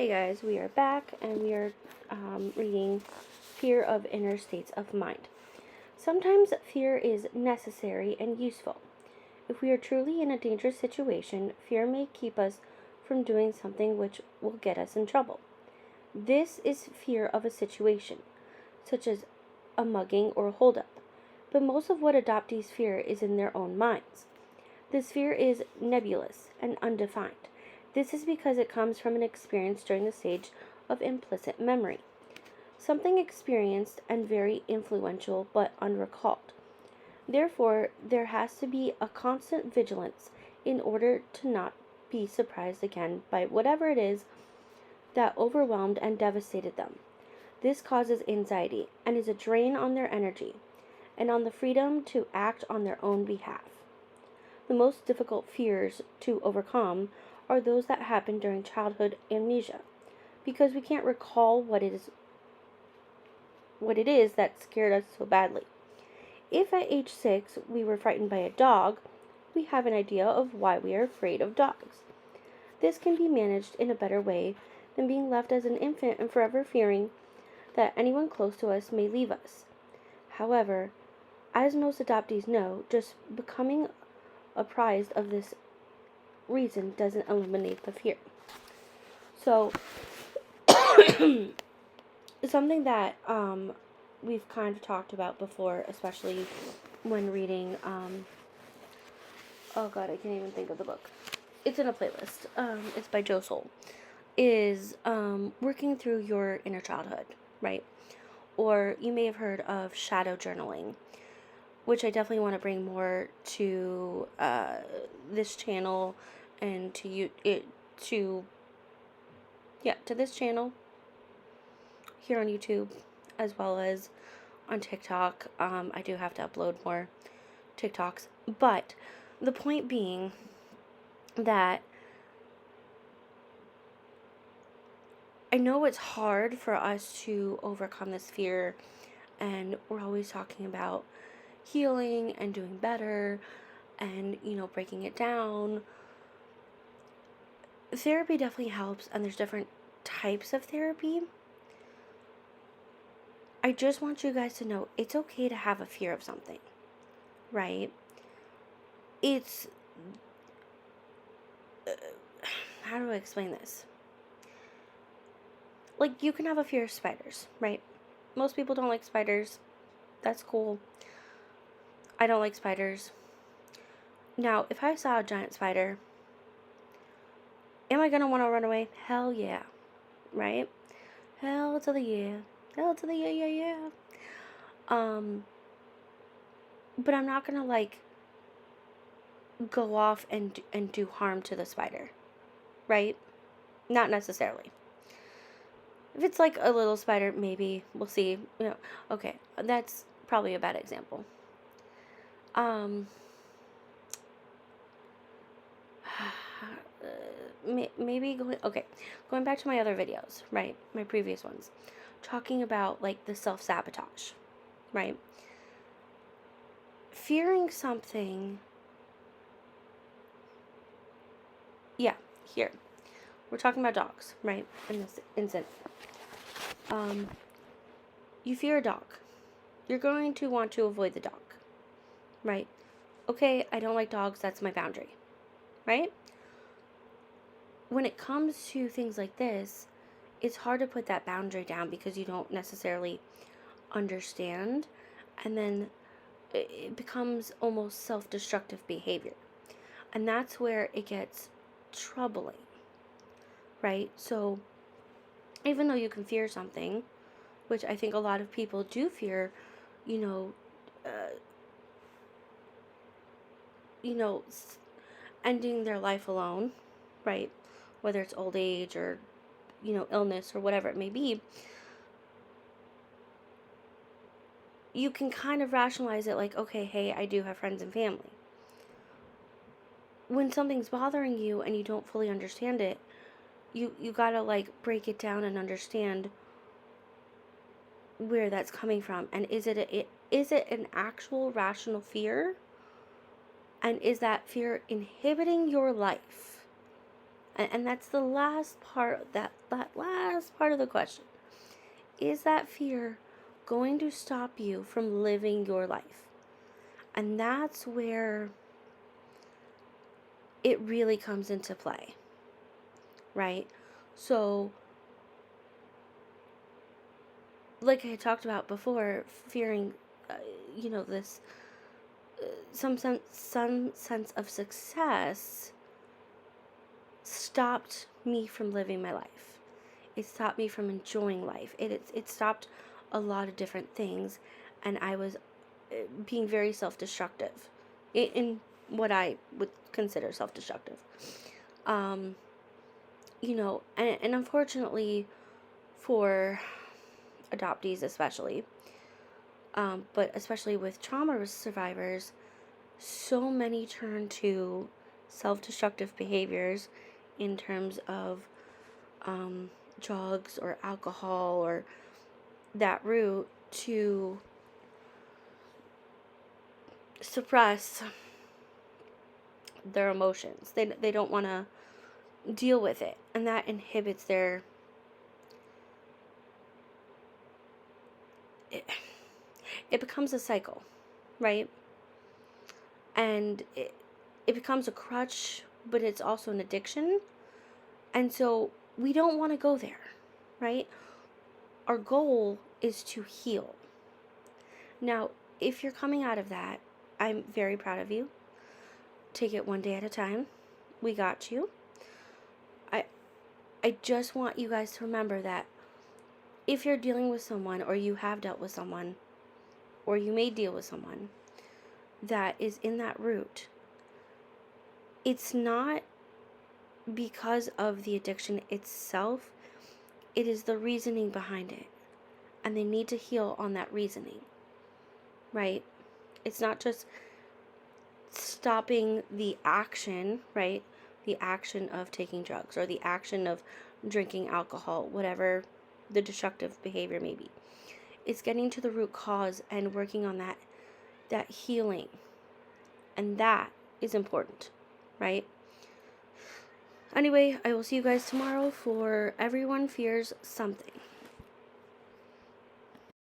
Hey guys, we are back and we are reading Fear of Inner States of Mind. Sometimes fear is necessary and useful. If we are truly in a dangerous situation, fear may keep us from doing something which will get us in trouble. This is fear of a situation, such as a mugging or a holdup. But most of what adoptees fear is in their own minds. This fear is nebulous and undefined. This is because it comes from an experience during the stage of implicit memory, something experienced and very influential but unrecalled. Therefore, there has to be a constant vigilance in order to not be surprised again by whatever it is that overwhelmed and devastated them. This causes anxiety and is a drain on their energy and on the freedom to act on their own behalf. The most difficult fears to overcome are those that happen during childhood amnesia, because we can't recall what it is that scared us so badly. If at age 6 we were frightened by a dog, we have an idea of why we are afraid of dogs. This can be managed in a better way than being left as an infant and forever fearing that anyone close to us may leave us. However, as most adoptees know, just becoming apprised of this reason doesn't eliminate the fear. So, something that we've kind of talked about before, especially when reading, oh god, I can't even think of the book. It's in a playlist. It's by Joe Soul. Is working through your inner childhood, right? Or you may have heard of shadow journaling, which I definitely want to bring more to this channel and to this channel here on YouTube, as well as on TikTok. I do have to upload more TikToks, but the point being that I know it's hard for us to overcome this fear, and we're always talking about healing and doing better and, breaking it down. Therapy definitely helps, and there's different types of therapy. I just want you guys to know it's okay to have a fear of something, right? It's, how do I explain this? Like, you can have a fear of spiders, right? Most people don't like spiders. That's cool. I don't like spiders. Now, if I saw a giant spider, am I going to want to run away? Hell yeah, right? Hell to the yeah. Hell to the yeah. But I'm not going to, go off and do harm to the spider, right? Not necessarily. If it's like a little spider, maybe. We'll see. Okay, that's probably a bad example. Maybe going back to my other videos, right? My previous ones, talking about the self-sabotage, right? Fearing something. Yeah, here. We're talking about dogs, right? In this instance. You fear a dog. You're going to want to avoid the dog, right? Okay, I don't like dogs, that's my boundary, right? When it comes to things like this, it's hard to put that boundary down because you don't necessarily understand, and then it becomes almost self-destructive behavior. And that's where it gets troubling, right? So, even though you can fear something, which I think a lot of people do fear, ending their life alone, right? Whether it's old age or, illness or whatever it may be, you can kind of rationalize it like, okay, hey, I do have friends and family. When something's bothering you and you don't fully understand it, you gotta break it down and understand where that's coming from, and is it an actual rational fear, and is that fear inhibiting your life, And that's the last part, that last part of the question. Is that fear going to stop you from living your life? And that's where it really comes into play, right? So, like I talked about before, fearing, this some sense of success stopped me from living my life. It stopped me from enjoying life. It stopped a lot of different things, and I was being very self-destructive in what I would consider self-destructive. And unfortunately for adoptees especially, but especially with trauma survivors, so many turn to self-destructive behaviors in terms of drugs or alcohol or that route to suppress their emotions. They don't want to deal with it, and that inhibits their it becomes a cycle, right? And it becomes a crutch, but it's also an addiction. And so we don't want to go there, right? Our goal is to heal. Now, if you're coming out of that, I'm very proud of you. Take it one day at a time. We got you. I just want you guys to remember that if you're dealing with someone, or you have dealt with someone, or you may deal with someone that is in that route, it's not because of the addiction itself, it is the reasoning behind it. And they need to heal on that reasoning, right? It's not just stopping the action, right? The action of taking drugs or the action of drinking alcohol, whatever the destructive behavior may be. It's getting to the root cause and working on that healing. And that is important, right? Anyway, I will see you guys tomorrow for Everyone Fears Something.